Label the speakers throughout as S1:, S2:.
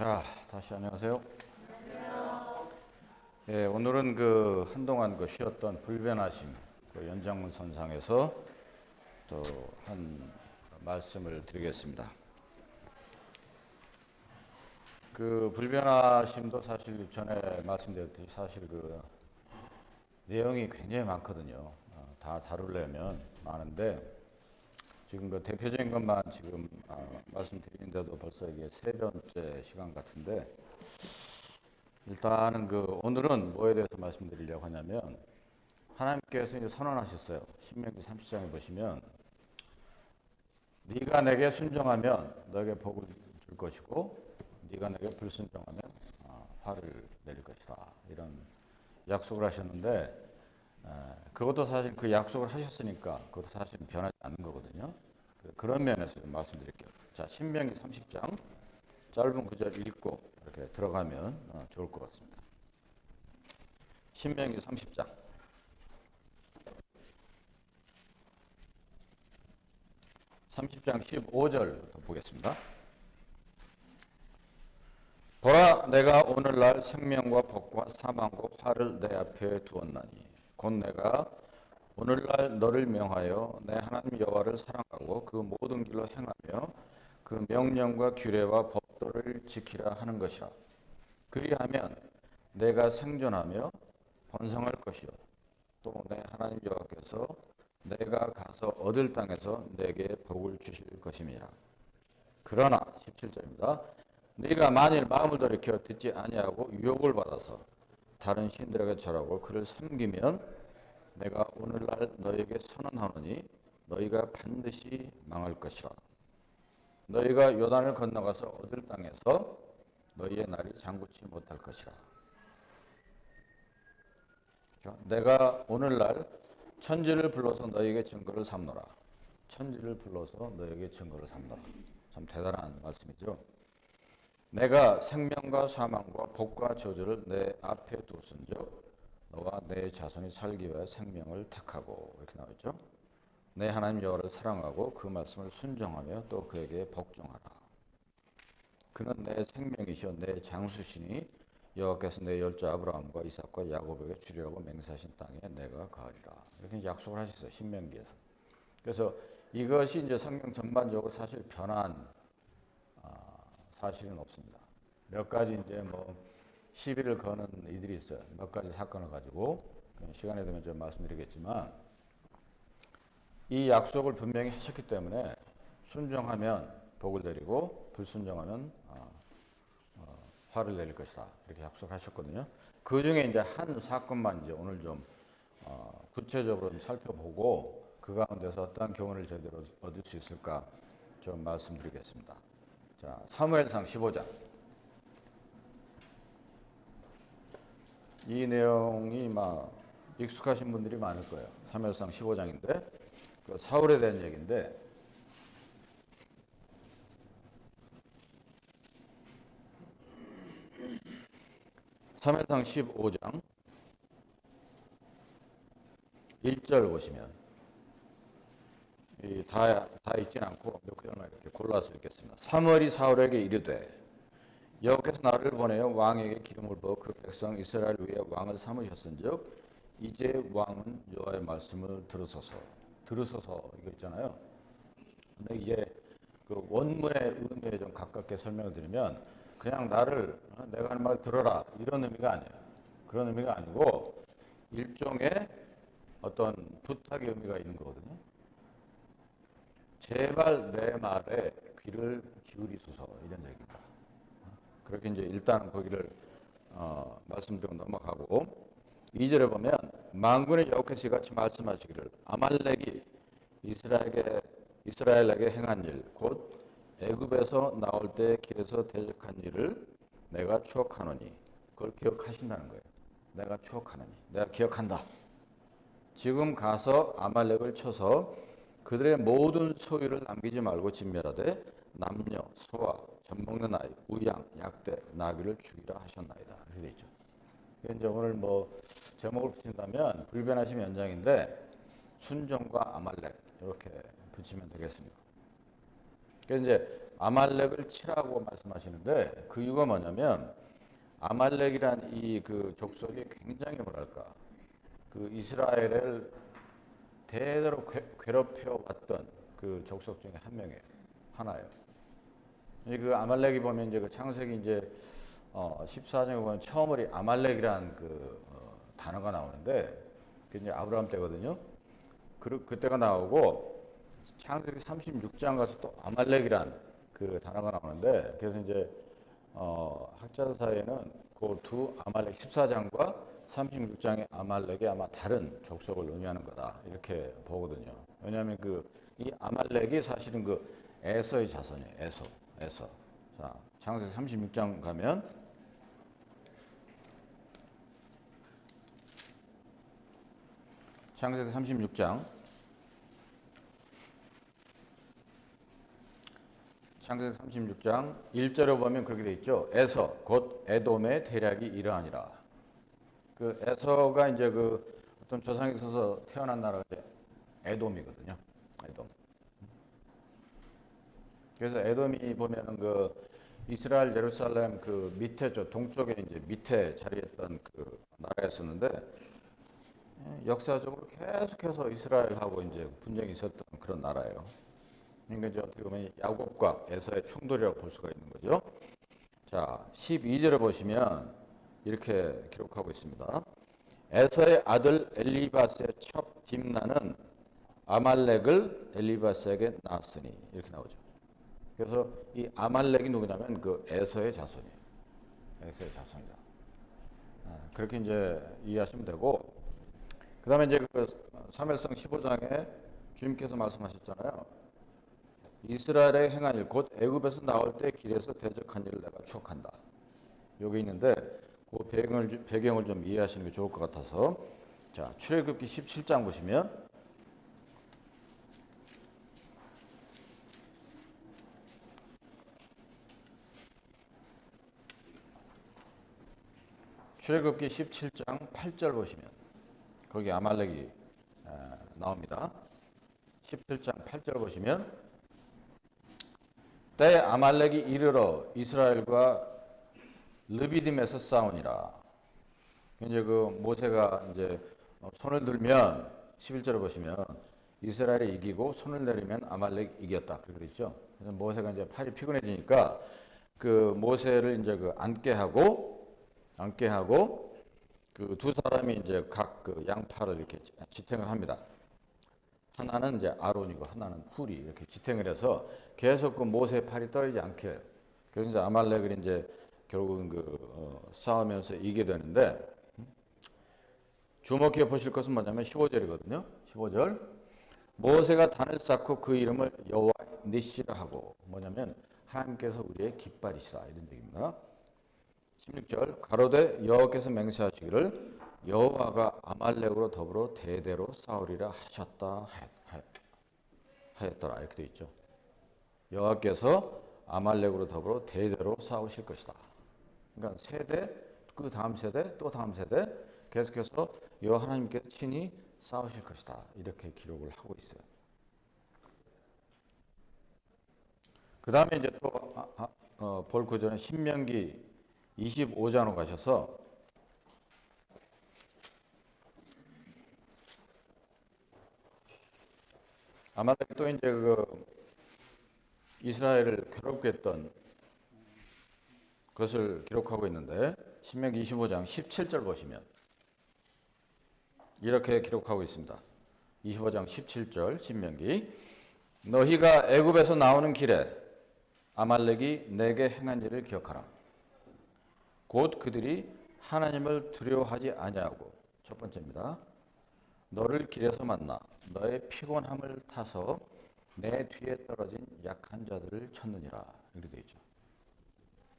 S1: 자, 다시 안녕하세요. 예, 오늘은 한동안 쉬었던 불변하심 연장문 선상에서 또 한 말씀을 드리겠습니다. 불변하심도 사실 전에 말씀드렸듯이 사실 내용이 굉장히 많거든요. 다 다루려면 많은데 지금 대표적인 것만 지금 말씀드리는데도 벌써 이게 세 번째 시간 같은데 일단은 오늘은 뭐에 대해서 말씀드리려고 하냐면 하나님께서 이제 선언하셨어요. 신명기 30장에 보시면 네가 내게 순종하면 너에게 복을 줄 것이고 네가 내게 불순종하면 화를 내릴 것이다. 이런 약속을 하셨는데 그것도 사실 그 약속을 하셨으니까 그것도 사실 변하지 않는 거거든요. 그런 면에서 말씀드릴게요. 자, 신명기 30장 짧은 구절 읽고 이렇게 들어가면 좋을 것 같습니다. 신명기 30장 30장 15절부터 보겠습니다. 보라, 내가 오늘날 생명과 복과 사망과 화를 내 앞에 두었나니 곧 내가 오늘날 너를 명하여 내 하나님 여호와를 사랑하고 그 모든 길로 행하며 그 명령과 규례와 법도를 지키라 하는 것이라. 그리하면 내가 생존하며 번성할 것이요 또 내 하나님 여호와께서 내가 가서 얻을 땅에서 내게 복을 주실 것임이라. 그러나 17절입니다. 네가 만일 마음을 돌이켜 듣지 아니하고 유혹을 받아서 다른 신들에게 절하고 그를 섬기면 내가 오늘날 너에게 선언하노니 너희가 반드시 망할 것이라. 너희가 요단을 건너가서 얻을 땅에서 너희의 날이 장구치 못할 것이라. 내가 오늘날 천지를 불러서 너에게 증거를 삼노라. 천지를 불러서 너에게 증거를 삼노라. 참 대단한 말씀이죠. 내가 생명과 사망과 복과 저주를 내 앞에 두었은즉 너와 내 자손이 살기 위해 생명을 택하고 이렇게 나오죠. 내 하나님 여호와를 사랑하고 그 말씀을 순종하며 또 그에게 복종하라. 그는 내 생명이시오 내 장수시니 여호와께서 내 열조 아브라함과 이삭과 야곱에게 주리라고 맹세하신 땅에 내가 거하리라. 이렇게 약속을 하셨어요. 신명기에서. 그래서 이것이 이제 성경 전반적으로 사실 변한 사실은 없습니다. 몇 가지 이제 시비를 거는 이들이 있어요. 몇 가지 사건을 가지고 시간이 되면 좀 말씀드리겠지만 이 약속을 분명히 하셨기 때문에 순종하면 복을 드리고 불순종하면 화를 내릴 것이다. 이렇게 약속을 하셨거든요. 그 중에 이제 한 사건만 이제 오늘 좀 구체적으로 좀 살펴보고 그 가운데서 어떠한 교훈을 제대로 얻을 수 있을까 좀 말씀드리겠습니다. 자, 사무엘상 15장. 이 내용이 익숙하신 분들이 많을 거예요. 사무엘상 15장인데 사울에 대한 얘기인데 사무엘상 15장 1절 보시면 다 읽진 않고 몇 구절만 이렇게 골라서 읽겠습니다. 사무엘이 사울에게 이르되 여호와께서 나를 보내어 왕에게 기름을 부어 그 백성 이스라엘 위에 왕을 삼으셨은즉 이제 왕은 여호와의 말씀을 들으소서. 들으소서 이거 있잖아요. 근데 이게 원문의 의미에 좀 가깝게 설명을 드리면 그냥 내가 하는 말 들어라 이런 의미가 아니에요. 그런 의미가 아니고 일종의 어떤 부탁의 의미가 있는 거거든요. 제발 내 말에 귀를 기울이소서 이런 얘기입니다. 그렇게 이제 일단 거기를 말씀드리고 넘어가고 2절에 보면 만군의 여호와께서 이같이 말씀하시기를 아말렉이 이스라엘에게 행한 일 곧 애굽에서 나올 때 길에서 대적한 일을 내가 추억하노니 그걸 기억하신다는 거예요. 내가 추억하노니 내가 기억한다. 지금 가서 아말렉을 쳐서 그들의 모든 소유를 남기지 말고 진멸하되 남녀, 소아, 젖먹는 아이, 우양, 약대, 나귀를 죽이라 하셨나이다. 이렇게 되어 있죠. 이제 오늘 제목을 붙인다면 불변하심 연장인데 순종과 아말렉 이렇게 붙이면 되겠습니다. 그래서 이제 아말렉을 치라고 말씀하시는데 그 이유가 뭐냐면 아말렉이란 이 그 족속이 굉장히 뭐랄까 그 이스라엘을 대대로 괴롭혀 왔던 그 족속 중에 한 명이에요. 하나예요. 그 아말렉이 보면 이제 그 창세기 이제 14장에 보면 처음으로 아말렉이란 그 단어가 나오는데 그게 이제 아브라함 때거든요. 그때가 나오고 창세기 36장 가서 또 아말렉이란 그 단어가 나오는데 그래서 이제 학자들 사이에는 그 두 아말렉 14장과 36장의 아말렉이 아마 다른 족속을 의미하는 거다 이렇게 보거든요. 왜냐하면 그 이 아말렉이 사실은 그 에서의 자손이에요. 에서. 자, 창세기 36장 가면 창세기 36장 창세기 36장 1절에 보면 그렇게 돼 있죠. 에서 곧 에돔의 대략이 이러하니라. 그 에서가 이제 그 어떤 조상에 있어서 태어난 나라가 에돔이거든요. 에돔. 그래서 에돔이 보면은 그 이스라엘 예루살렘 그 밑에 저 동쪽에 이제 밑에 자리했던 그 나라였었는데 역사적으로 계속해서 이스라엘하고 이제 분쟁이 있었던 그런 나라예요. 그러니까 이제 어떻게 보면 야곱과 에서의 충돌이라고 볼 수가 있는 거죠. 자, 12절에 보시면 이렇게 기록하고 있습니다. 에서의 아들 엘리바스의 첩 딥나는 아말렉을 엘리바스에게 낳았으니 이렇게 나오죠. 그래서 이 아말렉이 누구냐면 그 에서의 자손이에요. 에서의 자손이다. 그렇게 이제 이해하시면 되고 그다음에 이제 그 사무엘상 15장에 주님께서 말씀하셨잖아요. 이스라엘의 행한 일, 곧 애굽에서 나올 때 길에서 대적한 일을 내가 추억한다. 여기 있는데 그 배경을 좀 이해하시는 게 좋을 것 같아서 자 출애굽기 17장 보시면 출애굽기 17장 8절 보시면 거기 아말렉이 나옵니다. 17장 8절 보시면 때 아말렉이 이르러 이스라엘과 르비딤에서 싸우니라. 이제 그 모세가 이제 손을 들면 11절을 보시면 이스라엘이 이기고 손을 내리면 아말렉 이겼다. 그렇게 있죠. 그래서 모세가 이제 팔이 피곤해지니까 그 모세를 이제 그 앉게 하고 그 두 사람이 이제 각 그 양팔을 이렇게 지탱을 합니다. 하나는 이제 아론이고 하나는 훌이 이렇게 지탱을 해서 계속 그 모세의 팔이 떨어지지 않게 해요. 그래서 이제 아말렉을 이제 결국은 그 싸우면서 이기게 되는데 주목해 보실 것은 뭐냐면 15절이거든요. 15절. 모세가 단을 쌓고 그 이름을 여호와 니시라 하고 뭐냐면 하나님께서 우리의 깃발이시라 이런 얘기입니다. 16절 가로되 여호와께서 맹세하시기를 여호와가 아말렉으로 더불어 대대로 싸우리라 하였더라 이렇게 되어 있죠. 여호와께서 아말렉으로 더불어 대대로 싸우실 것이다. 그러니까 세대 그 다음 세대 또 다음 세대 계속해서 여호와 하나님께서 친히 싸우실 것이다 이렇게 기록을 하고 있어요. 그 다음에 이제 또 볼 구절은 신명기 25장으로 가셔서 아말렉 또 이제 그 이스라엘을 괴롭게 했던 그것을 기록하고 있는데 신명기 25장 17절 보시면 이렇게 기록하고 있습니다. 25장 17절 신명기 너희가 애굽에서 나오는 길에 아말렉이 내게 행한 일을 기억하라. 곧 그들이 하나님을 두려워하지 아니하고 첫 번째입니다. 너를 길에서 만나 너의 피곤함을 타서 내 뒤에 떨어진 약한 자들을 쳤느니라 이렇게 되어 있죠.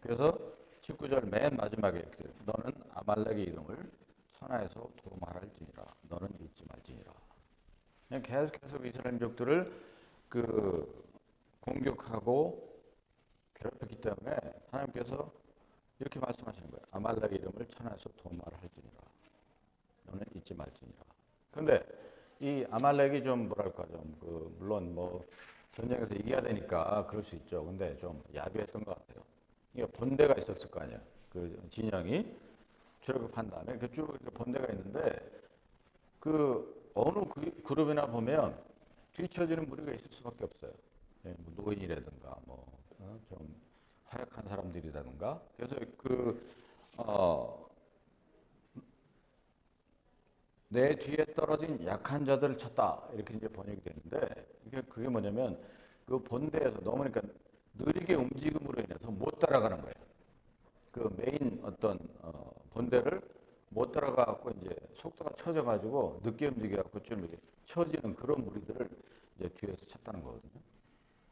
S1: 그래서 19절 맨 마지막에 이렇게 돼요. 너는 아말렉의 이름을 천하에서 도말할지니라 너는 잊지 말지니라. 그냥 계속해서 이스라엘 민족들을 그 공격하고 괴롭혔기 때문에 하나님께서 이렇게 말씀하시는 거예요. 아말렉의 이름을 천하에서 도말할지니라 너는 잊지 말지니라. 그런데 이 아말렉이 좀 뭐랄까 좀 그 물론 뭐 전쟁에서 이겨야 되니까 그럴 수 있죠. 근데 좀 야비했던 것 같아요. 이게 본대가 있었을 거 아니에요. 그 진영이 출격한 다음에 쭉 이렇게 본대가 있는데 어느 그룹이나 보면 뒤처지는 무리가 있을 수밖에 없어요. 예, 뭐 노인이라든가 좀 허약한 사람들이라든가. 그래서 어, 내 뒤에 떨어진 약한 자들을 쳤다 이렇게 이제 번역이 되는데 그게 뭐냐면 그 본대에서 너무 그러니까 느리게 움직임으로 인해서 못 따라가는 거예요. 그 메인 어떤 본대를 못 따라가고 이제 속도가 처져가지고 늦게 움직여갖고 좀 이렇게 처지는 그런 무리들을 이제 뒤에서 쳤다는 거거든요.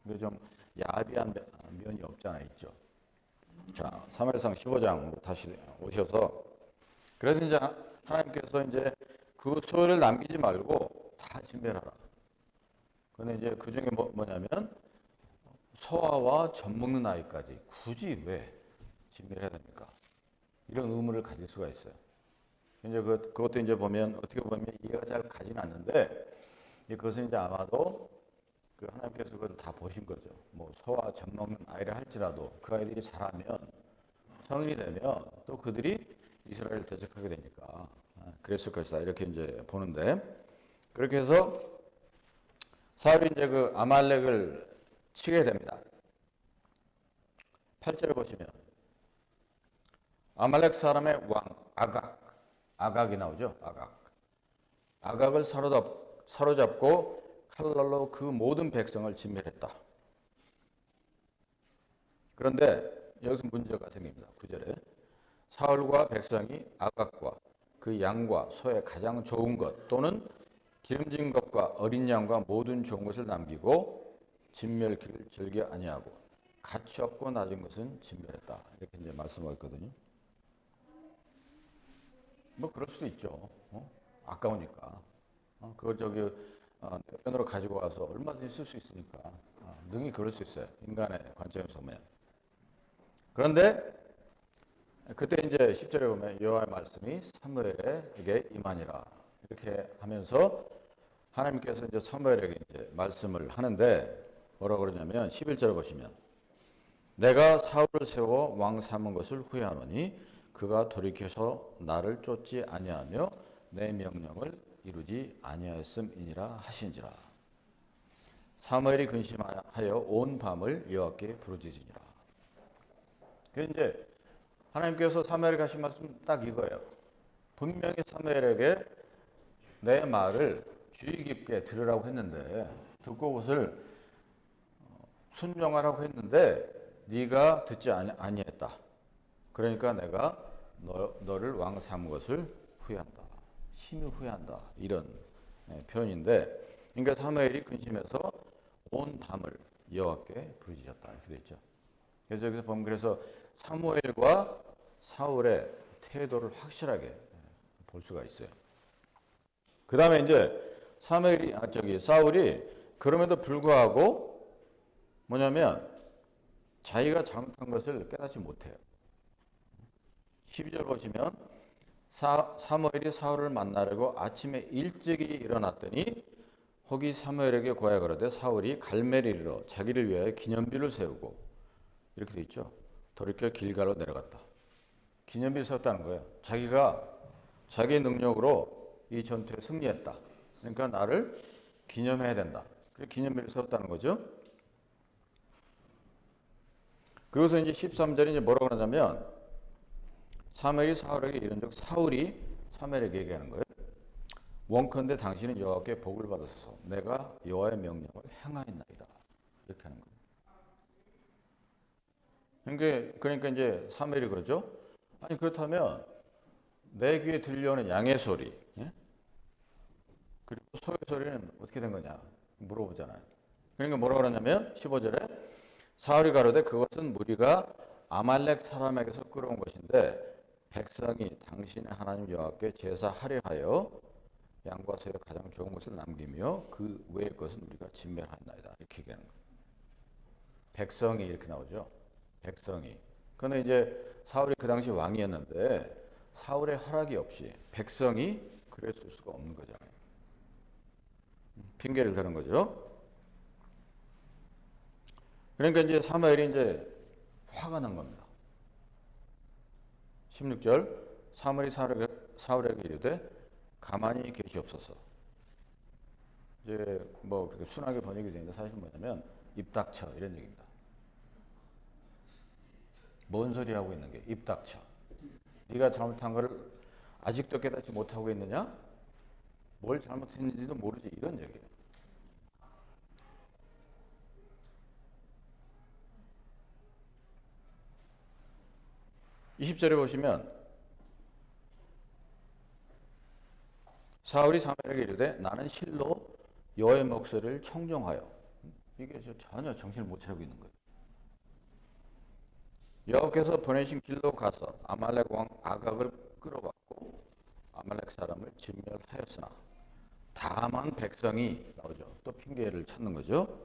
S1: 이게 좀 야비한 면이 없잖아 있죠. 자, 사무엘상 15장으로 다시 오셔서 그래서 이제 하나님께서 이제 그 소유를 남기지 말고 다 진멸하라. 근데 이제 그 중에 뭐냐면 소아와 젖 먹는 아이까지 굳이 왜 진멸해야 됩니까? 이런 의문을 가질 수가 있어요. 이제 그것도 이제 보면 어떻게 보면 이해가 잘 가지는 않는데 그것은 이제 아마도 그 하나님께서 그걸 다 보신 거죠. 뭐 소아 젖 먹는 아이를 할지라도 그 아이들이 자라면 성인이 되면 또 그들이 이스라엘을 대적하게 되니까 그랬을 것이다 이렇게 이제 보는데 그렇게 해서 사울이 이제 그 아말렉을 치게 됩니다. 8절을 보시면 아말렉 사람의 왕 아각이 나오죠. 아각을 사로잡고 칼날로 그 모든 백성을 진멸했다. 그런데 여기서 문제가 생깁니다. 9절에 사울과 백성이 아각과 그 양과 소의 가장 좋은 것 또는 기름진 것과 어린 양과 모든 좋은 것을 남기고 진멸기를 즐겨 아니하고 가치 없고 낮은 것은 진멸했다. 이렇게 이제 말씀하고 있거든요. 뭐 그럴 수도 있죠. 아까우니까. 그걸 내 편으로 가지고 와서 얼마든지 쓸 수 있으니까. 능히 그럴 수 있어요. 인간의 관점에서 보면. 그런데 그때 이제 10절에 보면 여호와의 말씀이 사무엘에게 임하니라. 이렇게 하면서 하나님께서 이제 사무엘에게 이제 말씀을 하는데 뭐라고 그러냐면 11절에 보시면 내가 사울을 세워 왕 삼은 것을 후회하노니 그가 돌이켜서 나를 쫓지 아니하며 내 명령을 이루지 아니하였음이니라 하신지라. 사무엘이 근심하여 온 밤을 여호와께 부르짖으니라. 그래서 이제 하나님께서 사무엘에게 하신 말씀 딱 이거예요. 분명히 사무엘에게 내 말을 주의 깊게 들으라고 했는데 듣고 그것을 순종하라고 했는데 네가 듣지 아니했다. 그러니까 내가 너를 왕 삼은 것을 후회한다. 심히 후회한다. 이런 표현인데 그러니까 사무엘이 근심해서 온 밤을 여호와께 부르짖었다. 이렇게 돼 있죠. 그래서 여기서 보면 그래서 사무엘과 사울의 태도를 확실하게 볼 수가 있어요. 그 다음에 이제 사울이 그럼에도 불구하고 뭐냐면 자기가 잘못한 것을 깨닫지 못해요. 12절 보시면 사무엘이 사울을 만나려고 아침에 일찍이 일어났더니 혹이 사무엘에게 고하여 가로되 사울이 갈멜에 이르러 자기를 위하여 기념비를 세우고 이렇게 돼 있죠. 돌이켜 길갈로 내려갔다. 기념비를 세웠다는 거예요. 자기가 자기 능력으로 이 전투에 승리했다. 그러니까 나를 기념해야 된다. 그래서 기념비를 세웠다는 거죠. 그래서 이제 13절에 이제 뭐라고 하냐면 사무엘이 사울에게 이른즉 사울이 사무엘에게 얘기하는 거예요. 원컨대 당신은 여호와께 복을 받으소서. 내가 여호와의 명령을 행하였나이다. 이렇게 하는 거예요. 그러니까 이제 사무엘이 그러죠. 아니 그렇다면 내 귀에 들려오는 양의 소리, 예? 그리고 소의 소리는 어떻게 된 거냐 물어보잖아요. 그러니까 뭐라고 그러냐면 15절에 사울이 가로되 그것은 무리가 아말렉 사람에게서 끌어온 것인데 백성이 당신의 하나님 여호와께 제사하려 하여 양과 소의 가장 좋은 것을 남기며 그 외의 것은 우리가 진멸하였나이다. 이렇게 얘기하는 거예요. 백성이 이렇게 나오죠. 백성이. 그런데 이제 사울이 그 당시 왕이었는데 사울의 허락이 없이 백성이 그랬을 수가 없는 거잖아요. 핑계를 대는 거죠. 그러니까 이제 사무엘이 이제 화가 난 겁니다. 16절 사무엘이 사울에게 이르되 가만히 계시옵소서. 이제 뭐 그렇게 순하게 번역이 되는데 사실 뭐냐면 입 닥쳐 이런 얘기입니다. 뭔 소리 하고 있는 게 입 닥쳐. 네가 잘못한 거를 아직도 깨닫지 못하고 있느냐? 뭘 잘못했는지도 모르지 이런 얘기예요. 20절에 보시면 사울이 사무엘에게 이르되 나는 실로 여호와의 목소리를 청종하여 이게 전혀 정신을 못 차리고 있는 거예요. 여호와께서 보내신 길로 가서 아말렉 왕 아각을 끌어봤고 아말렉 사람을 진멸하였으나 다만 백성이 나오죠. 또 핑계를 찾는 거죠.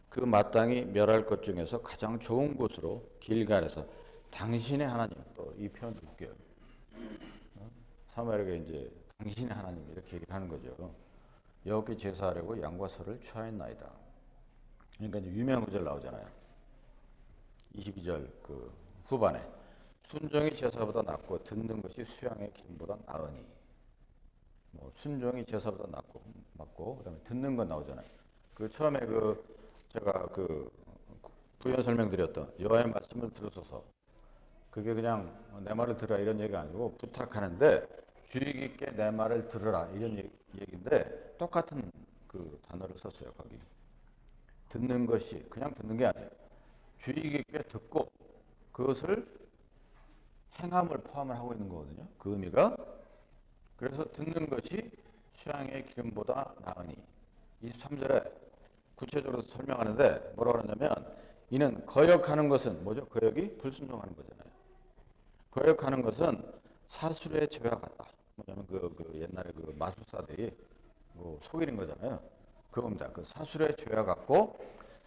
S1: 그 마땅히 멸할 것 중에서 가장 좋은 곳으로 길갈에서 당신의 하나님 또 이 표현 볼게요. 사무엘에게 이제 당신의 하나님 이렇게 얘기를 하는 거죠. 여호와께 제사하려고 양과 소를 취하였나이다. 그러니까 이제 유명한 구절 나오잖아요. 22절 그 후반에 순종이 제사보다 낫고 듣는 것이 수양의 기름보다 나으니 뭐 순종이 제사보다 낫고 맞고 그다음에 듣는 건 나오잖아요. 그 처음에 그 제가 그 부연 설명드렸던 여호와의 말씀을 들으소서 그게 그냥 내 말을 들으라 이런 얘기가 아니고 부탁하는데 주의 깊게 내 말을 들으라 이런 얘기인데 똑같은 그 단어를 썼어요. 거기 듣는 것이 그냥 듣는 게 아니에요. 주의 깊게 듣고 그것을 행함을 포함을 하고 있는 거거든요. 그 의미가 그래서 듣는 것이 수양의 기름보다 나으니 23절에 구체적으로 설명하는데 뭐라고 하냐면 이는 거역하는 것은 뭐죠? 거역이 불순종하는 거잖아요. 거역하는 것은 사술의 죄와 같다. 뭐냐면 그 옛날에 그 마술사들이 뭐 속이는 거잖아요. 그겁니다. 그 사술의 죄와 같고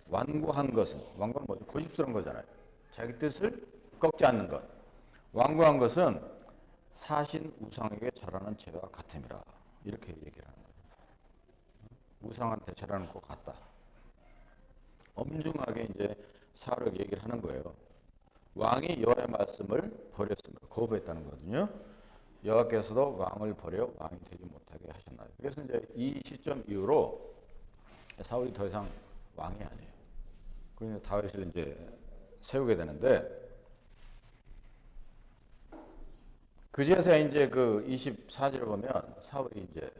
S1: 완고한 것은 완고는 뭐죠? 고집스러운 거잖아요. 자기 뜻을 꺾지 않는 것. 완고한 것은 사신 우상에게 절하는 죄와 같음이라 이렇게 얘기를 하는 거예요. 우상한테 절하는 것 같다. 엄중하게 이제 사울에게 얘기를 하는 거예요. 왕이 여호와의 말씀을 버렸습니다. 거부했다는 거거든요. 여호와께서도 왕을 버려 왕이 되지 못하게 하셨나요? 그래서 이제 이 시점 이후로 사울이 더 이상 왕이 아니에요. 그러니까 다윗을 이제 세우게 되는데 그제서야 이제 그 24절을 보면 사울이 이제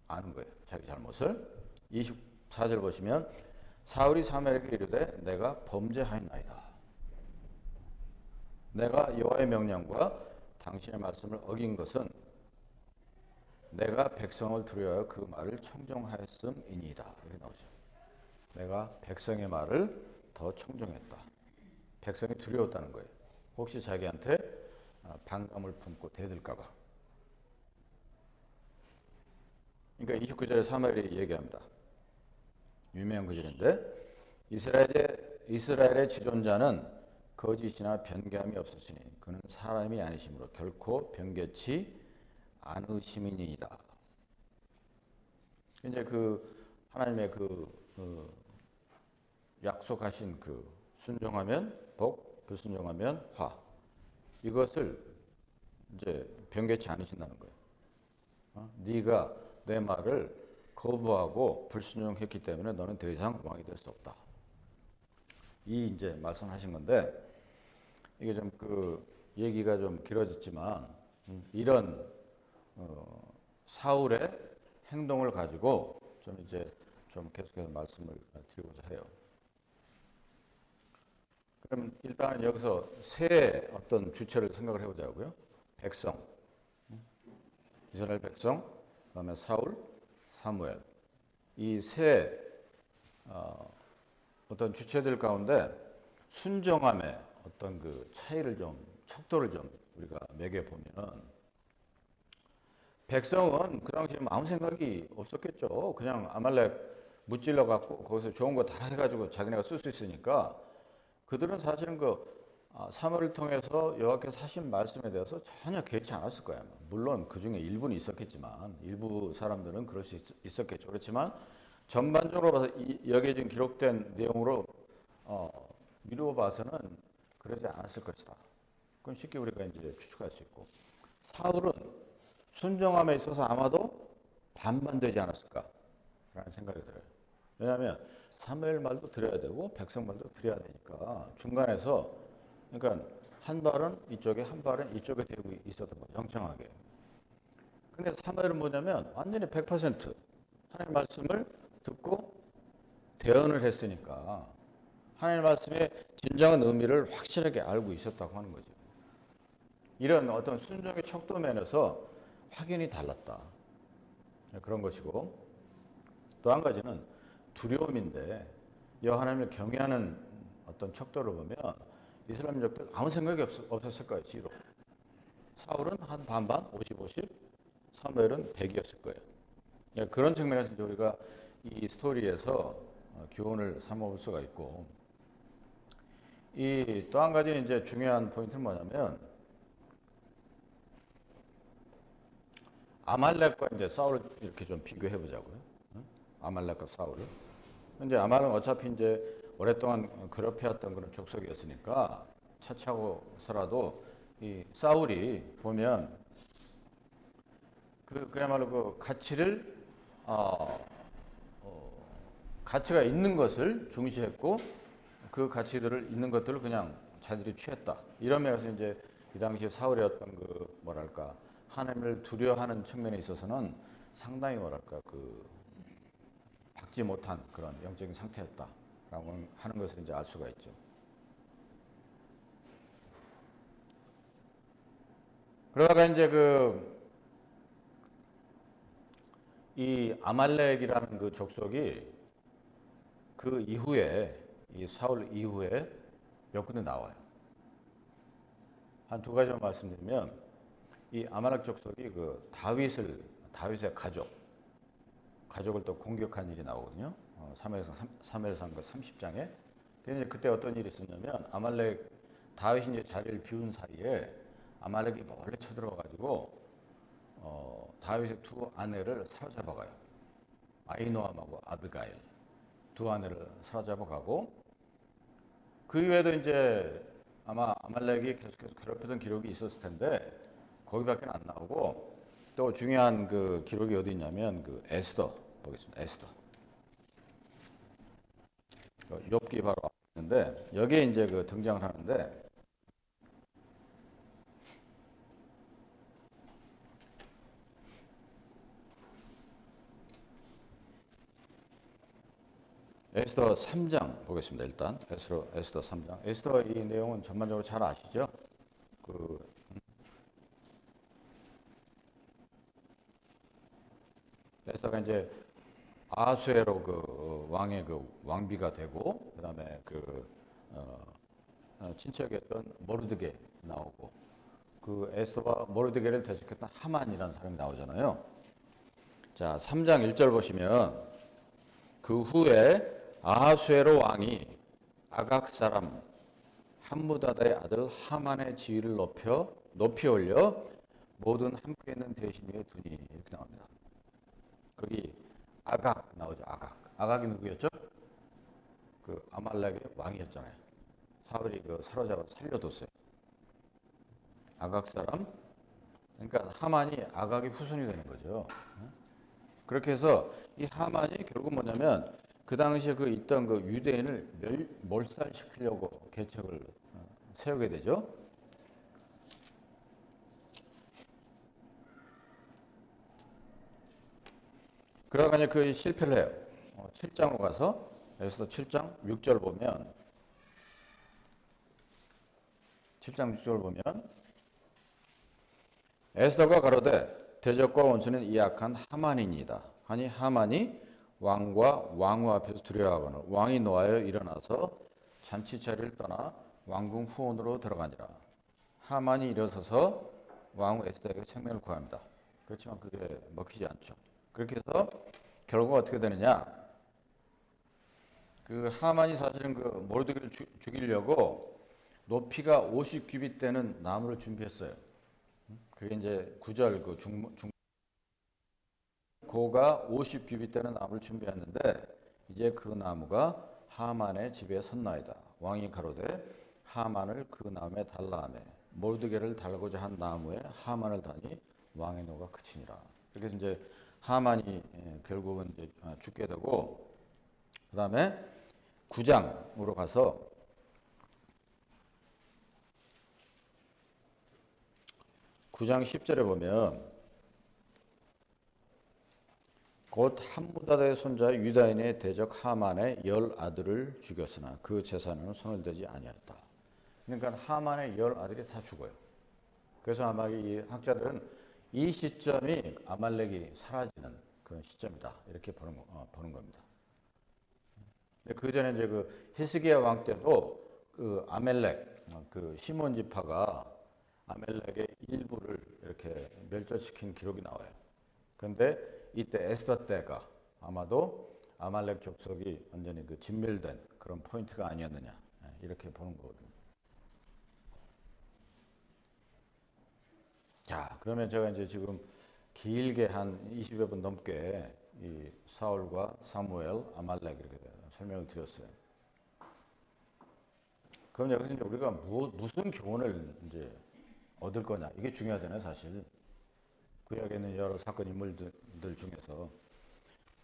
S1: 아는 거예요. 자기 잘못을. 24절 보시면 사울이 사무엘에게 이르되 내가 범죄하였나이다. 내가 여호와의 명령과 당신의 말씀을 어긴 것은 내가 백성을 두려워하여 그 말을 청종하였음이니이다. 이렇게 나오죠. 내가 백성의 말을 더 청종했다. 백성이 두려웠다는 거예요. 혹시 자기한테 반감을 품고 대들까 봐. 그러니까 29절에 사무엘이 얘기합니다. 유명한 구절인데 이스라엘의 지존자는 거짓이나 변개함이 없으시니 그는 사람이 아니시므로 결코 변개치 않으심이니이다. 이제 그 하나님의 약속하신 그 순종하면 복, 불순종하면 화. 이것을 이제 변개치 않으신다는 거예요. 네가 내 말을 거부하고 불순종했기 때문에 너는 더 이상 왕이 될 수 없다. 이 이제 말씀하신 건데 이게 좀 그 얘기가 좀 길어졌지만 이런 사울의 행동을 가지고 좀 이제 좀 계속해서 말씀을 드리고자 해요. 그럼 일단 여기서 세 어떤 주체를 생각을 해보자고요. 백성, 이스라엘 백성, 그다음에 사울, 사무엘. 이 세 어떤 주체들 가운데 순정함의 어떤 그 차이를 좀 척도를 좀 우리가 매겨 보면 백성은 그 당시에 아무 생각이 없었겠죠. 그냥 아말렉 무찔러 갖고 거기서 좋은 거 다 해가지고 자기네가 쓸 수 있으니까 그들은 사실은 사무엘을 통해서 여호와께서 하신 말씀에 대해서 전혀 개의치 않았을 거예요. 물론 그 중에 일부는 있었겠지만 일부 사람들은 그럴 수 있었겠죠. 그렇지만 전반적으로 봐서 여기에 지금 기록된 내용으로 미루어 봐서는 그러지 않았을 것이다. 그건 쉽게 우리가 이제 추측할 수 있고, 사울은 순종함에 있어서 아마도 반반되지 않았을까라는 생각이 들어요. 왜냐하면 사무엘 말도 들어야 되고 백성 말도 들어야 되니까 중간에서, 그러니까 한 발은 이쪽에 한 발은 이쪽에 대고 있었던 거예요. 영장하게. 근데 사무엘은 뭐냐면 완전히 100% 하나님의 말씀을 듣고 대언을 했으니까 하나님의 말씀의 진정한 의미를 확실하게 알고 있었다고 하는 거죠. 이런 어떤 순종의 척도 면에서 확연히 달랐다. 그런 것이고, 또 한 가지는 두려움인데, 하나님을 경외하는 어떤 척도를 보면 이스라엘 민족들 아무 생각이 없었을 거예요. 지로. 사울은 한 반반, 50, 50, 사무엘은 100이었을 거예요. 그런 측면에서 이제 우리가 이 스토리에서 교훈을 삼아볼 수가 있고, 이 또 한 가지 이제 중요한 포인트는 뭐냐면, 아말렉과 이제 사울을 이렇게 좀 비교해 보자고요. 아말렉과 사울을. 근데 아말렉은 어차피 이제 오랫동안 괴롭혀왔던 그런 족속이었으니까 차차고서라도 이 사울이 보면 그야말로 그 가치를 가치가 있는 것을 중시했고 그 가치들을 있는 것들을 그냥 자들이 취했다. 이런 면에서 이제 이 당시에 사울의 어떤 그 뭐랄까 하나님을 두려워하는 측면에 있어서는 상당히 뭐랄까 그 받지 못한 그런 영적인 상태였다라고 하는 것을 이제 알 수가 있죠. 그러다가 이제 이 아말렉이라는 그 족속이 그 이후에 이 사울 이후에 몇 군데 나와요. 한 두 가지만 말씀드리면 이 아말렉 족속이 그 다윗의 가족을 또 공격한 일이 나오거든요. 사무엘상 그 30장에. 근데 그때 어떤 일이 있었냐면 다윗이 이제 자리를 비운 사이에 아말렉이 몰래 쳐들어와 가지고 다윗의 두 아내를 사로잡아가요. 아히노암하고 아비가일 두 아내를 사로잡아가고 그 이외에도 이제 아마 아말렉이 계속해서 괴롭히던 기록이 있었을 텐데 거기밖에 안 나오고 또 중요한 그 기록이 어디 있냐면 그 에스더 보겠습니다. 에스더. 욥기 바로 앞에 있는데 여기에 이제 그 등장을 하는데 에스더 3장 보겠습니다. 일단 에스더 3장. 에스더 이 내용은 전반적으로 잘 아시죠? 그 에스더가 이제 아수에로 그 왕의 그 왕비가 되고 그다음에 친척이었던 모르드게 나오고 그 에스더가 모르드게를 대적했던 하만이라는 사람이 나오잖아요. 자, 3장 1절 보시면 그 후에 아하수에로 왕이 아각 사람 함무다다의 아들 하만의 지위를 높이 올려 모든 함께 있는 대신 위에 두니 이렇게 나옵니다. 거기 아각 나오죠. 아각이 누구였죠? 그 아말렉의 왕이었잖아요. 사울이 그 사로잡아 살려뒀어요. 아각 사람. 그러니까 하만이 아각의 후손이 되는 거죠. 그렇게 해서 이 하만이 결국 뭐냐면 그 당시에 그 있던 그 유대인을 몰살시키려고 계책을 세우게 되죠. 그러다가 이제 그 실패를 해요. 7장으로 가서 에스더 7장 6절 보면 7장 6절 보면 에스더가 가로되 대적과 원수는 이 악한 하만이니이다. 하니 하만이 왕과 왕후 앞에서 두려워하거늘 왕이 노하여 일어나서 잔치 자리를 떠나 왕궁 후원으로 들어가니라. 하만이 일어서서 왕후 에스더에게 생명을 구합니다. 그렇지만 그게 먹히지 않죠. 그렇게 해서 결국 어떻게 되느냐? 그 하만이 사실은 그 모르드게를 죽이려고 높이가 50규빗 되는 나무를 준비했어요. 그게 이제 9절 고가 50규빗 되는 나무를 준비했는데 이제 그 나무가 하만의 집에 섰나이다. 왕이 가로되 하만을 그 나무에 달라 하매 모르드게를 달고자 한 나무에 하만을 다니 왕의 노가 그치니라. 이렇게 이제 하만이 결국은 이제 죽게 되고, 그 다음에 9장으로 가서 9장 10절에 보면 곧 함무다다의 손자 유다인의 대적 하만의 10아들을 죽였으나 그 재산은 손을 대지 아니하였다. 그러니까 하만의 10아들이 다 죽어요. 그래서 아마 이 학자들은 이 시점이 아말렉이 사라지는 그런 시점이다. 이렇게 보는 겁니다. 그 전에 이제 그 히스기야 왕 때도 그 아멜렉, 그 시몬 지파가 아멜렉의 일부를 이렇게 멸절시킨 기록이 나와요. 그런데 이때 에스더 때가 아마도 아말렉 족속이 완전히 그 진멸된 그런 포인트가 아니었느냐, 이렇게 보는 거거든요. 자, 그러면 제가 이제 지금 길게 한 20여 분 넘게 이 사울과 사무엘, 아말렉 이렇게 설명을 드렸어요. 그럼 여기서 이제 우리가 무슨 교훈을 이제 얻을 거냐, 이게 중요하잖아요, 사실. 구약에 있는 여러 사건 인물들 중에서.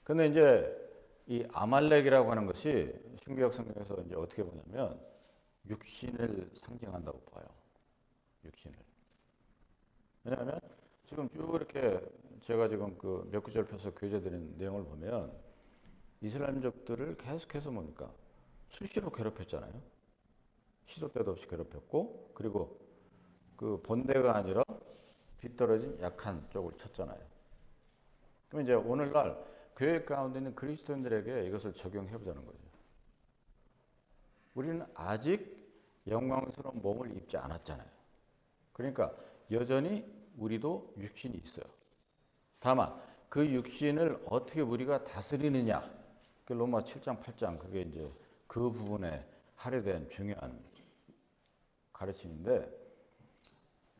S1: 근데 이제 이 아말렉이라고 하는 것이 신구약 성경에서 이제 어떻게 보냐면 육신을 상징한다고 봐요. 육신을. 왜냐하면 지금 쭉 이렇게 제가 지금 그 몇 구절 펴서 교재드린 내용을 보면 이스라엘민족들을 계속해서 뭡니까? 수시로 괴롭혔잖아요. 시도 때도 없이 괴롭혔고, 그리고 그 본대가 아니라 뒤떨어진 약한 쪽을 쳤잖아요. 그럼 이제 오늘날 교회 가운데 있는 그리스도인들에게 이것을 적용해 보자는 거죠. 우리는 아직 영광스러운 몸을 입지 않았잖아요. 그러니까 여전히 우리도 육신이 있어요. 다만 그 육신을 어떻게 우리가 다스리느냐, 그 로마 7장 8장 그게 이제 그 부분에 할애된 중요한 가르침인데,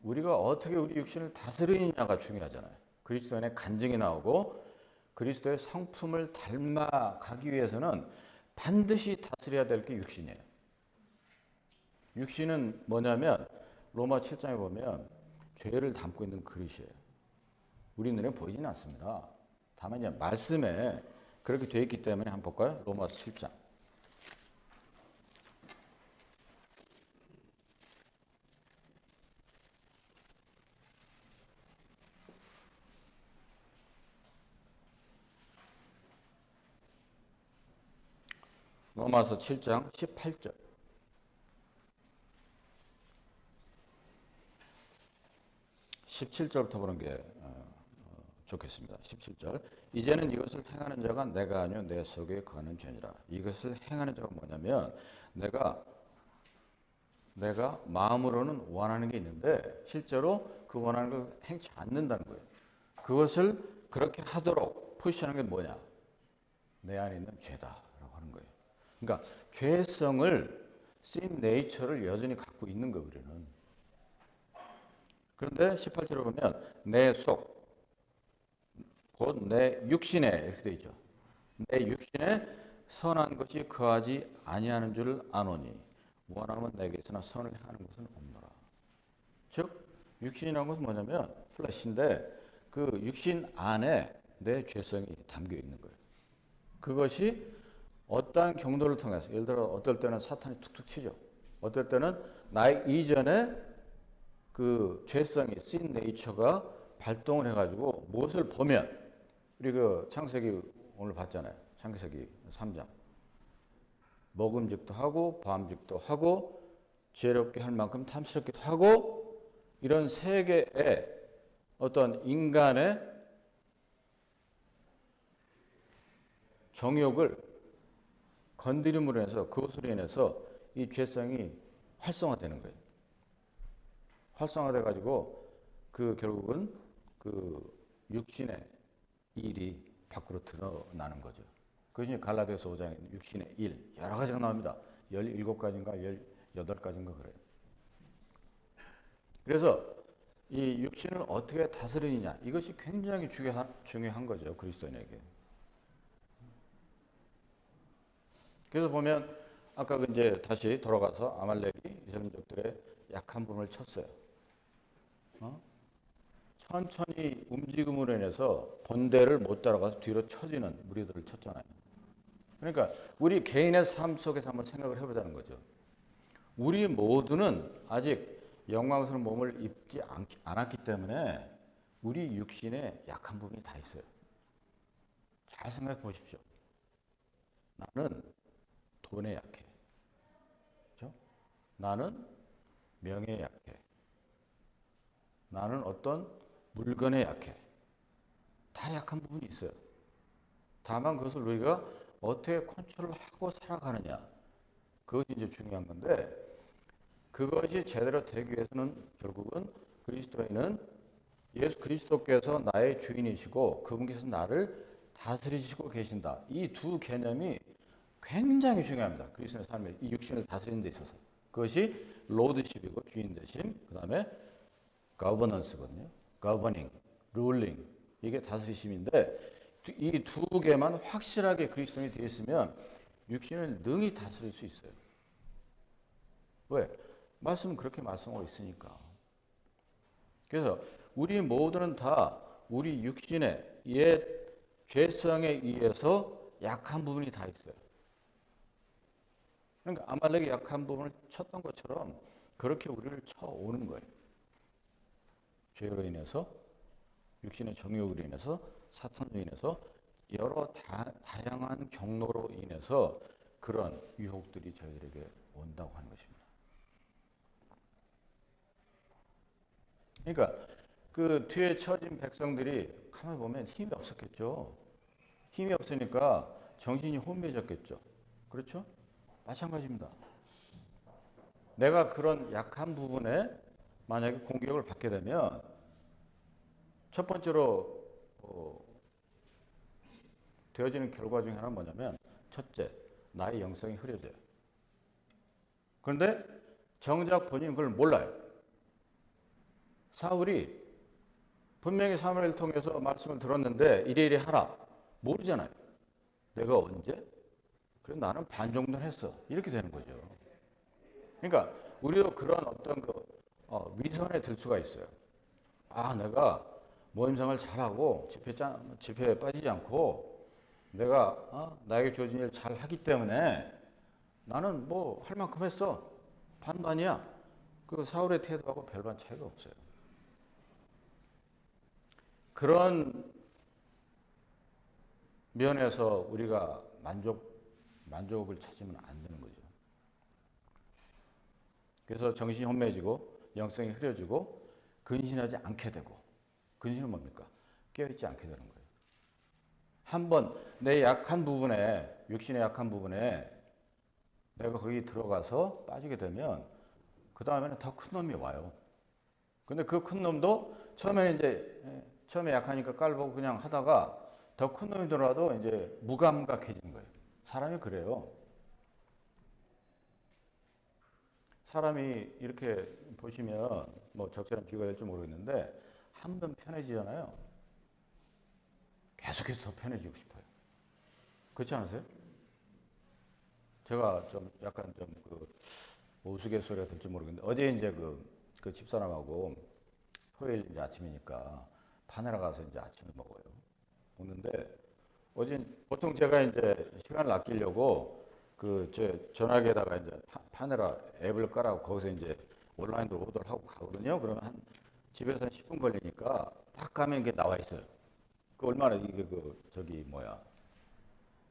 S1: 우리가 어떻게 우리 육신을 다스리느냐가 중요하잖아요. 그리스도인의 간증이 나오고 그리스도의 성품을 닮아가기 위해서는 반드시 다스려야 될 게 육신이에요. 육신은 뭐냐면 로마 7장에 보면 죄를 담고 있는 그릇이에요. 우리 눈에 보이지는 않습니다. 다만 이제 말씀에 그렇게 되어 있기 때문에 한번 볼까요? 로마 7장. 로마서 7장 18절. 17절부터 보는 게 좋겠습니다. 17절. 이제는 이것을 행하는 자가 내가 아니요 내 속에 거하는 죄니라. 이것을 행하는 자가 뭐냐면 내가 마음으로는 원하는 게 있는데 실제로 그 원하는 걸 행치 않는다는 거예요. 그것을 그렇게 하도록 푸시하는 게 뭐냐? 내 안에 있는 죄다라고 하는 거예요. 그러니까 죄성을, sin nature를 여전히 갖고 있는 거예요, 우리는. 그런데 18절에 보면 내 속, 곧 내 육신에 이렇게 되어 있죠. 내 육신에 선한 것이 거하지 아니하는 줄 아노니 원하면 내게 있으나 선을 행하는 것은 없노라. 즉 육신이라는 것은 뭐냐면 플래시인데 그 육신 안에 내 죄성이 담겨 있는 거예요. 그것이 어떠한 경로를 통해서, 예를 들어 어떨 때는 사탄이 툭툭 치죠. 어떨 때는 나의 이전에 그 죄성이 sin nature가 발동을 해가지고 무엇을 보면, 우리 그 창세기 오늘 봤잖아요. 창세기 3장. 먹음직도 하고 밤직도 하고 지혜롭게 할 만큼 탐스럽기도 하고, 이런 세계의 어떤 인간의 정욕을 건드림으로 인해서, 그것으로 인해서 이 죄성이 활성화되는 거예요. 활성화돼 가지고 그 결국은 그 육신의 일이 밖으로 드러나는 거죠. 그것이 갈라디아서 5장에 육신의 일 여러 가지가 나옵니다. 17가지인가 18가지인가 그래요. 그래서 이 육신을 어떻게 다스리느냐, 이것이 굉장히 중요한 거죠, 그리스도인에게. 그래서 보면 아까 그 이제 다시 돌아가서 아말렉이 이스라엘 민족들의 약한 부분을 쳤어요. 어? 천천히 움직임으로 인해서 본대를 못 따라가서 뒤로 처지는 무리들을 쳤잖아요. 그러니까 우리 개인의 삶 속에서 한번 생각을 해보자는 거죠. 우리 모두는 아직 영광스러운 몸을 입지 않았기 때문에 우리 육신에 약한 부분이 다 있어요. 잘 생각해 보십시오. 나는 돈에 약해. 그렇죠? 나는 명예에 약해. 나는 어떤 물건에 약해. 다 약한 부분이 있어요. 다만 그것을 우리가 어떻게 컨트롤하고 살아가느냐. 그것이 이제 중요한 건데 그것이 제대로 되기 위해서는 결국은 그리스도인은 예수 그리스도께서 나의 주인이시고 그분께서 나를 다스리시고 계신다. 이 두 개념이 굉장히 중요합니다. 그리스도의 삶에 이 육신을 다스리는 데 있어서. 그것이 로드십이고 주인 되심, 그 다음에 거버넌스거든요. 거버닝, 룰링 이게 다스리심인데 이 두 개만 확실하게 그리스도인이 되어 있으면 육신을 능히 다스릴 수 있어요. 왜? 말씀은 그렇게 말씀하고 있으니까. 그래서 우리 모두는 다 우리 육신의 옛 죄성에 의해서 약한 부분이 다 있어요. 그러니까 아말렉이 약한 부분을 쳤던 것처럼 그렇게 우리를 쳐오는 거예요. 죄로 인해서, 육신의 정욕으로 인해서, 사탄으로 인해서 여러 다양한 경로로 인해서 그런 유혹들이 저희들에게 온다고 하는 것입니다. 그러니까 그 뒤에 처진 백성들이 가만히 보면 힘이 없었겠죠. 힘이 없으니까 정신이 혼미해졌겠죠. 그렇죠? 마찬가지입니다. 내가 그런 약한 부분에 만약에 공격을 받게 되면 첫 번째로 되어지는 결과 중에 하나는 뭐냐면 첫째, 나의 영성이 흐려져요. 그런데 정작 본인은 그걸 몰라요. 사울이 분명히 사무엘을 통해서 말씀을 들었는데 이래 하라. 모르잖아요. 내가 언제? 그래 나는 반 정도는 했어. 이렇게 되는 거죠. 그러니까 우리도 그런 어떤 위선에 들 수가 있어요. 아, 내가 모임생활 잘하고 집회에 빠지지 않고 내가 나에게 주어진 일을 잘 하기 때문에 나는 뭐 할 만큼 했어. 반반이야. 그 사울의 태도하고 별반 차이가 없어요. 그런 면에서 우리가 만족을 찾으면 안 되는 거죠. 그래서 정신이 혼미해지고 영성이 흐려지고 근신하지 않게 되고 근신은 뭡니까? 깨어있지 않게 되는 거예요. 한번 내 약한 부분에 육신의 약한 부분에 내가 거기 들어가서 빠지게 되면 그 다음에는 더 큰 놈이 와요. 근데 그 큰 놈도 처음에는 이제 처음에 약하니까 깔보고 그냥 하다가 더 큰 놈이 들어와도 이제 무감각해지는 거예요. 사람이 그래요. 사람이 이렇게 보시면 뭐 적절한 비유가 될지 모르겠는데 한 번 편해지잖아요. 계속해서 더 편해지고 싶어요. 그렇지 않으세요? 제가 좀 약간 좀 그 우스갯소리가 될지 모르겠는데 어제 이제 그 집사람하고 토요일 이제 아침이니까 파내라 가서 이제 아침을 먹어요. 먹는데 어제 보통 제가 이제 시간을 아끼려고 그 제 전화기에다가 이제 파내라 앱을 깔아고 거기서 이제 온라인으로 오더를 하고 가거든요. 그러면 집에서 한 10분 걸리니까 딱 가면 이게 나와 있어요. 그 얼마나 이게 저기 뭐야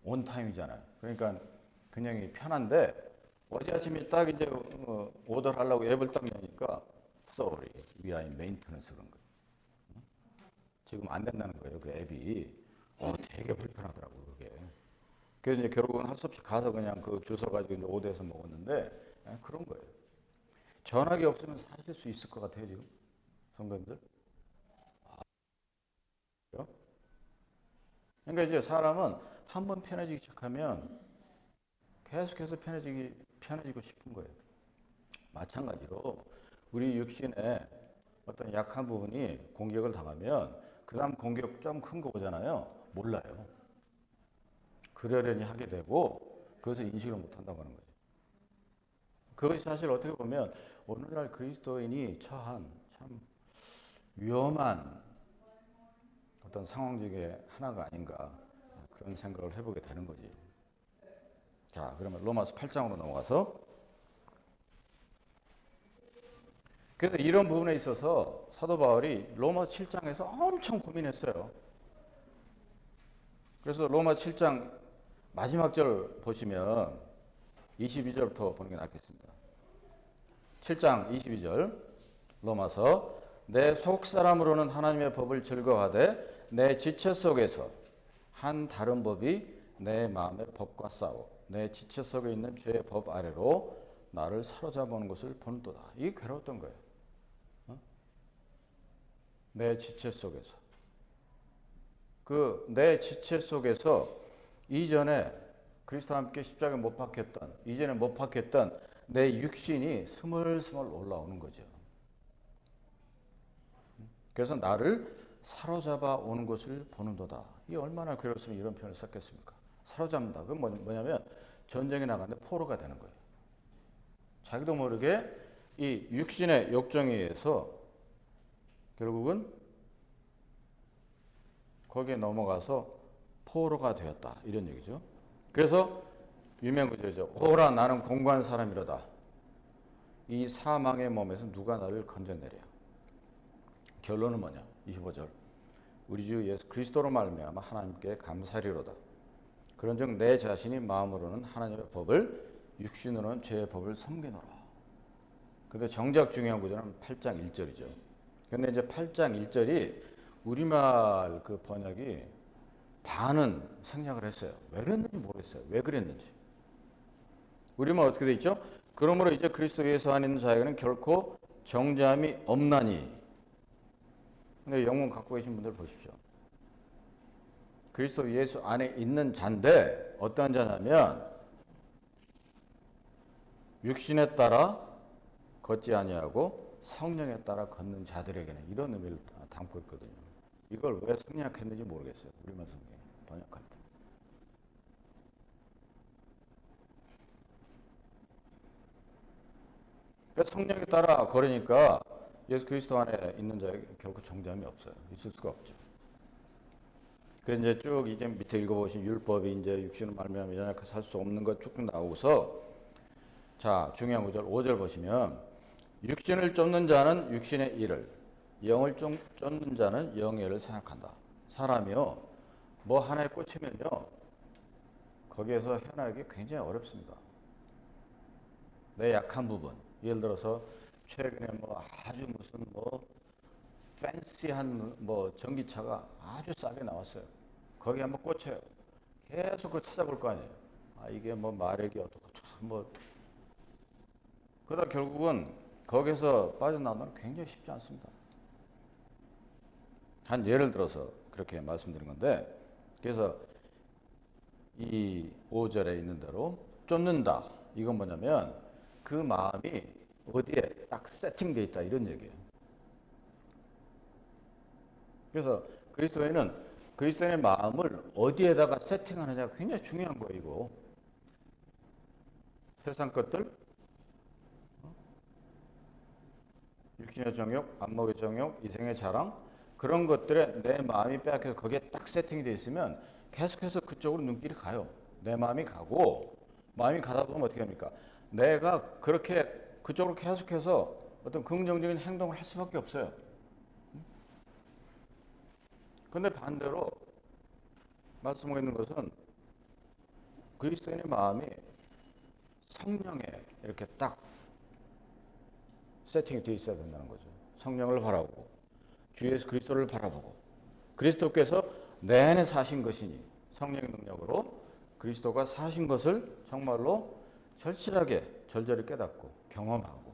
S1: 온타임이잖아요. 그러니까 굉장히 편한데 어제 아침에 딱 이제 오더를 하려고 앱을 딱 여니까 sorry, we are in maintenance 그런 거. 지금 안 된다는 거예요. 그 앱이. 되게 불편하더라고요, 그게. 그래서 이제 결국은 할 수 없이 가서 그냥 그 주소 가지고 이제 오더해서 먹었는데 그런 거예요. 전화기 없으면 사실 수 있을 것 같아요, 지금. 성도님들. 그래요? 그러니까 이제 사람은 한 번 편해지기 시작하면 계속해서 편해지고 싶은 거예요. 마찬가지로 우리 육신의 어떤 약한 부분이 공격을 당하면 그 다음 공격 좀 큰 거 오잖아요. 몰라요. 그러려니 하게 되고 그것을 인식을 못한다고 하는 거죠. 그것이 사실 어떻게 보면 오늘날 그리스도인이 처한 참 위험한 어떤 상황 중에 하나가 아닌가 그런 생각을 해보게 되는 거지. 자, 그러면 로마서 8장으로 넘어가서 그래서 이런 부분에 있어서 사도 바울이 로마 7장에서 엄청 고민했어요. 그래서 로마 7장 마지막 절 보시면 22절부터 보는 게 낫겠습니다. 7장 22절 로마서 내 속사람으로는 하나님의 법을 즐거워하되 내 지체 속에서 한 다른 법이 내 마음의 법과 싸워 내 지체 속에 있는 죄의 법 아래로 나를 사로잡아오는 것을 보는도다. 이게 괴로웠던 거예요. 내 지체 속에서. 그 내 지체 속에서 이전에 그리스도와 함께 십자가에 못 박혔던, 이전에 못 박혔던 내 육신이 스물스물 올라오는 거죠. 그래서 나를 사로잡아 오는 것을 보는도다. 이 얼마나 괴롭으면 이런 표현을 썼겠습니까? 사로잡는다. 그건 뭐냐면 전쟁에 나가는데 포로가 되는 거예요. 자기도 모르게 이 육신의 욕정에 의해서 결국은 거기에 넘어가서 포로가 되었다. 이런 얘기죠. 그래서 유명한 구절이죠. 오라 나는 공고한 사람이로다. 이 사망의 몸에서 누가 나를 건져내랴. 결론은 뭐냐? 25절. 우리 주 예수 그리스도로 말미암아 하나님께 감사리로다. 그런즉 내 자신이 마음으로는 하나님의 법을 육신으로는 죄의 법을 섬기노라. 근데 정작 중요한 구절은 8장 1절이죠. 근데 이제 8장 1절이 우리말 그 번역이 반은 생략을 했어요. 왜 그랬는지 모르겠어요. 왜 그랬는지. 우리말 어떻게 돼 있죠? 그러므로 이제 그리스도 예수 안에 있는 자에게는 결코 정죄함이 없나니. 근데 영문 갖고 계신 분들 보십시오. 그리스도 예수 안에 있는 자인데 어떠한 자냐면 육신에 따라 걷지 아니하고 성령에 따라 걷는 자들에게는 이런 의미를 담고 있거든요. 이걸 왜 생략했는지 모르겠어요. 우리말 성경 번역할 때. 그러니까 성령에 따라 걸으니까 예수 그리스도 안에 있는 자에게 결코 정죄함이 없어요. 있을 수가 없죠. 그래서 이제 쭉 이제 밑에 읽어보신 율법이 이제 육신을 말미암아 연약해 살 수 없는 것 쭉 나오고서 자 중요한 구절 5절 보시면 육신을 쫓는 자는 육신의 일을 영을 쫓는 자는 영의 일을 생각한다. 사람이요 뭐 하나에 꽂히면요 거기에서 헤어나기 굉장히 어렵습니다. 내 약한 부분 예를 들어서 최근에 뭐 아주 무슨 뭐 팬시한 뭐 전기차가 아주 싸게 나왔어요. 거기 한번 꽂혀요. 계속 그거 찾아볼 거 아니에요. 아 이게 뭐 마력이 어떻고 뭐 그러다 결국은 거기서 빠져나오는 건 굉장히 쉽지 않습니다. 한 예를 들어서 그렇게 말씀드린 건데 그래서 이 5절에 있는 대로 쫓는다. 이건 뭐냐면 그 마음이 어디에 딱 세팅되어 있다 이런 얘기예요. 그래서 그리스도인의 마음을 어디에다가 세팅하느냐가 굉장히 중요한 거예요. 이거. 세상 것들, 육신의 정욕, 안목의 정욕, 이생의 자랑 그런 것들에 내 마음이 빼앗겨서 거기에 딱 세팅이 되어 있으면 계속해서 그쪽으로 눈길이 가요. 내 마음이 가고 마음이 가다 보면 어떻게 합니까? 내가 그렇게 그쪽으로 계속해서 어떤 긍정적인 행동을 할 수밖에 없어요. 그런데 반대로 말씀하고 있는 것은 그리스도인의 마음이 성령에 이렇게 딱 세팅이 되어 있어야 된다는 거죠. 성령을 바라보고 주 예수 그리스도를 바라보고 그리스도께서 내 안에 사신 것이니 성령의 능력으로 그리스도가 사신 것을 정말로 절실하게 절절히 깨닫고 경험하고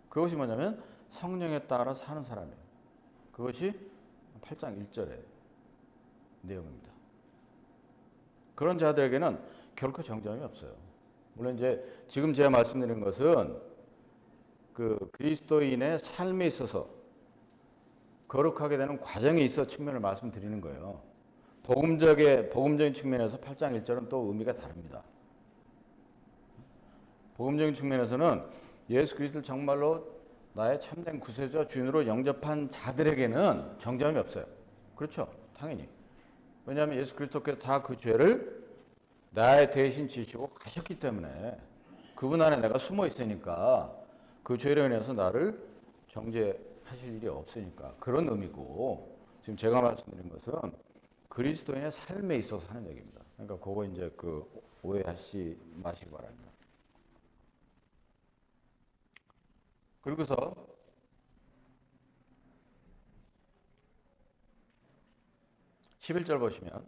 S1: 그것이 뭐냐면 성령에 따라 사는 사람이에요. 그것이 8장 1절의 내용입니다. 그런 자들에게는 결코 정죄함이 없어요. 물론 이제 지금 제가 말씀드린 것은 그 그리스도인의 삶에 있어서 거룩하게 되는 과정에 있어 측면을 말씀드리는 거예요. 복음적인 측면에서 8장 1절은 또 의미가 다릅니다. 복음적인 측면에서는 예수 그리스도를 정말로 나의 참된 구세주와 주인으로 영접한 자들에게는 정죄함이 없어요. 그렇죠? 당연히. 왜냐하면 예수 그리스도께서 다 그 죄를 나의 대신 지시고 가셨기 때문에 그분 안에 내가 숨어 있으니까 그 죄로 인해서 나를 정죄하실 일이 없으니까 그런 의미고, 지금 제가 말씀드린 것은 그리스도인의 삶에 있어서 하는 얘기입니다. 그러니까 그거 이제 그 오해하시 마시기 바랍니다. 그리고서 11절 보시면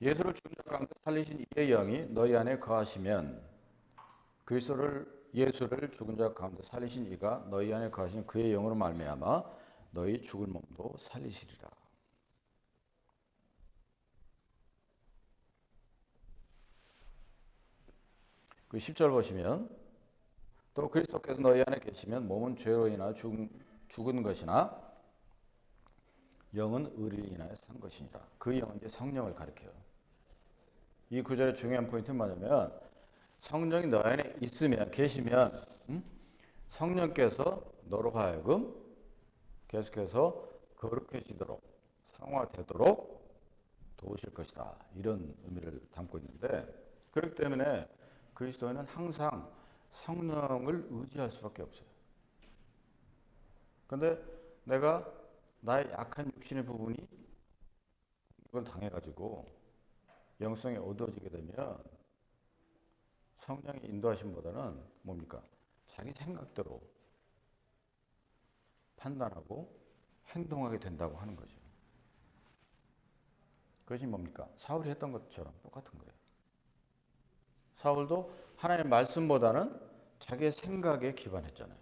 S1: 예수를 죽은 자 가운데 살리신 이의 영이 너희 안에 거하시면, 예수를 죽은 자 가운데 살리신 이가 너희 안에 거하신 그의 영으로 말미암아 너희 죽을 몸도 살리시리라. 그 10절 보시면 또 그리스도께서 너희 안에 계시면 몸은 죄로 인하여 죽은 것이나 영은 의리로 인하여 산 것이니라. 그 영은 이제 성령을 가리켜요. 이 구절의 중요한 포인트는 뭐냐면, 성령이 너 안에 있으면, 계시면 성령께서 너로 하여금 계속해서 거룩해지도록, 상화되도록 도우실 것이다. 이런 의미를 담고 있는데, 그렇기 때문에 그리스도인은 항상 성령을 의지할 수밖에 없어요. 그런데 내가 나의 약한 육신의 부분이 이걸 당해가지고 영성이 어두워지게 되면 성령의 인도하심보다는 뭡니까? 자기 생각대로 판단하고 행동하게 된다고 하는 거죠. 그것이 뭡니까? 사울이 했던 것처럼 똑같은 거예요. 사울도 하나님의 말씀보다는 자기의 생각에 기반했잖아요.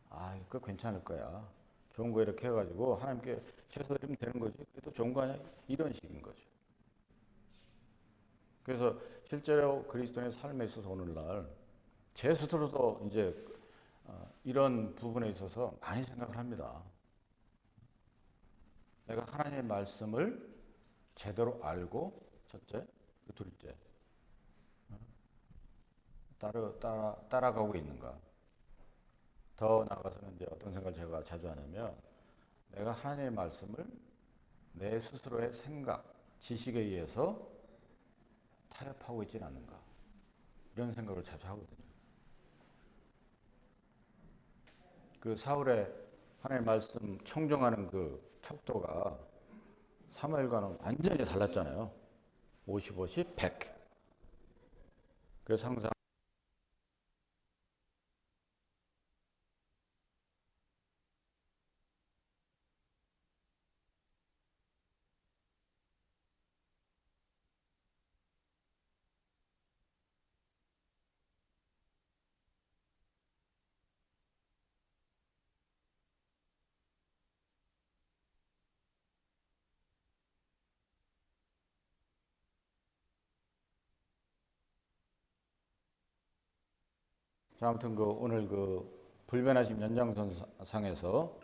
S1: 아, 이거 괜찮을 거야. 좋은 거 이렇게 해가지고 하나님께 최소드리면 되는 거지. 그래도 좋은 거 아니야? 이런 식인 거죠. 그래서 실제로 그리스도인의 삶에 있어서 오늘날 제 스스로도 이제 이런 부분에 있어서 많이 생각을 합니다. 내가 하나님의 말씀을 제대로 알고, 첫째, 둘째, 따라가고 있는가. 더 나아가서는 이제 어떤 생각을 제가 자주 하냐면, 내가 하나님의 말씀을 내 스스로의 생각, 지식에 의해서 타협하고 있지는 않는가. 이런 생각을 자주 하거든요. 그 사울의 하나님의 말씀 청정하는 그 척도가 사무엘과는 완전히 달랐잖아요. 50, 50, 100. 그래서 항상 아무튼 그 오늘 그 불변하심 연장선상에서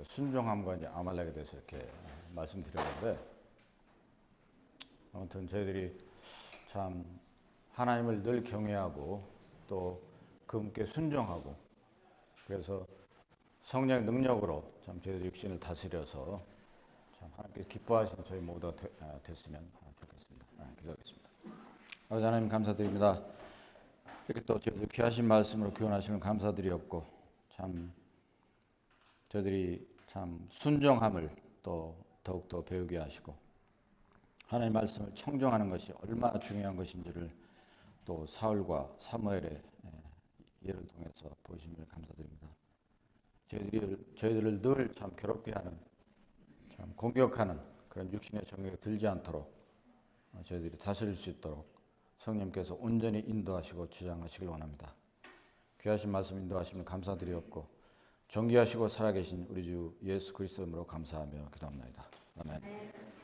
S1: 순종함과 이제 아말렉에 대해서 이렇게 말씀드렸는데, 아무튼 저희들이 참 하나님을 늘 경외하고 또 그분께 순종하고, 그래서 성령의 능력으로 참 저희들 육신을 다스려서 참 하나님께서 기뻐하시는 저희 모두가 됐으면 좋겠습니다. 기도하겠습니다. 아버지 하나님 감사드립니다. 이렇게 또 저희들 귀하신 말씀으로 교훈하시면 감사드리옵고, 참 저희들이 참 순종함을 또 더욱더 배우게 하시고, 하나님의 말씀을 청정하는 것이 얼마나 중요한 것인지를 또 사울과 사무엘의 예를 통해서 보여주심을 감사드립니다. 저희들을 늘 참 괴롭게 하는, 참 공격하는 그런 육신의 정욕에 들지 않도록 저희들이 다스릴 수 있도록 성령께서 온전히 인도하시고 주장하시길 원합니다. 귀하신 말씀 인도하시면 감사드리옵고, 존귀하시고 살아계신 우리 주 예수 그리스도 이름으로 감사하며 기도합니다. 아멘.